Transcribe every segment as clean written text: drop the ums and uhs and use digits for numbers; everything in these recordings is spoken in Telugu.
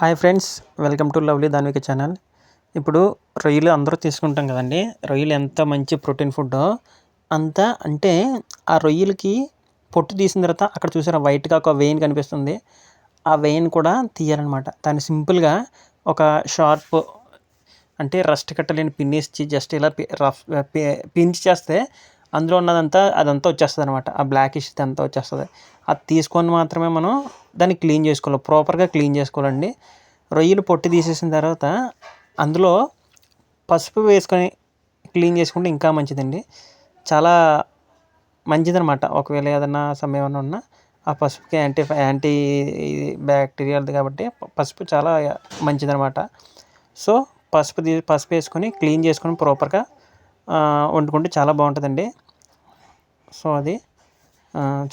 Hi friends, welcome to lovely Dhanvika channel. ఇప్పుడు రొయ్యలు అందరూ తీసుకుంటాం కదండి. రొయ్యలు ఎంత మంచి ప్రోటీన్ ఫుడ్డో అంత అంటే ఆ రొయ్యలకి పొట్టు తీసిన తర్వాత అక్కడ చూసారా వైట్గా ఒక వెయిన్ కనిపిస్తుంది. ఆ వెయిన్ కూడా తీయాలన్నమాట. దాన్ని సింపుల్గా ఒక షార్ప్ అంటే రస్ట్ కట్టలేని పిన్నేసి జస్ట్ ఇలా పించ్ చేస్తే అందులో ఉన్నదంతా అదంతా వచ్చేస్తుంది అనమాట. ఆ బ్లాకిష్ అంతా వచ్చేస్తుంది. అది తీసుకొని మాత్రమే మనం దాన్ని క్లీన్ చేసుకోవాలి, ప్రాపర్గా క్లీన్ చేసుకోవాలండి. రొయ్యలు పొట్టు తీసేసిన తర్వాత అందులో పసుపు వేసుకొని క్లీన్ చేసుకుంటే ఇంకా మంచిదండి. చాలా మంచిదనమాట. ఒకవేళ ఏదైనా సమయం ఏమైనా ఉన్నా ఆ పసుపుకి యాంటీ బ్యాక్టీరియల్ కాబట్టి పసుపు చాలా మంచిదనమాట. సో పసుపు వేసుకొని క్లీన్ చేసుకొని ప్రాపర్గా వండుకుంటే చాలా బాగుంటుందండి. సో అది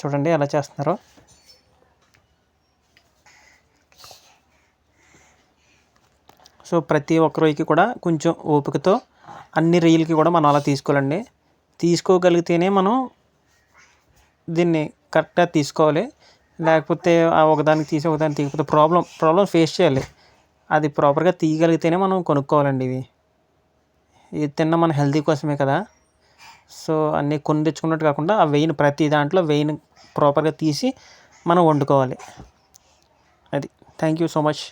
చూడండి ఎలా చేస్తున్నారో. సో ప్రతి ఒక్క రొయ్యకి కూడా కొంచెం ఓపికతో అన్ని రొయ్యలకి కూడా మనం అలా తీసుకోవాలండి. తీసుకోగలిగితేనే మనం దీన్ని కరెక్ట్గా తీసుకోవాలి. లేకపోతే ఒకదానికి తీసి ఒకదానికి తీయకపోతే ప్రాబ్లం ఫేస్ చేయాలి. అది ప్రాపర్గా తీయగలిగితేనే మనం కొనుక్కోవాలండి. ఇది తిన్న మన హెల్తీ కోసమే కదా. సో అన్నీ కొని తెచ్చుకున్నట్టు కాకుండా ఆ వెయిన్ ప్రతి దాంట్లో వెయిన్ ప్రాపర్గా తీసి మనం వండుకోవాలి. అది. Thank you so much.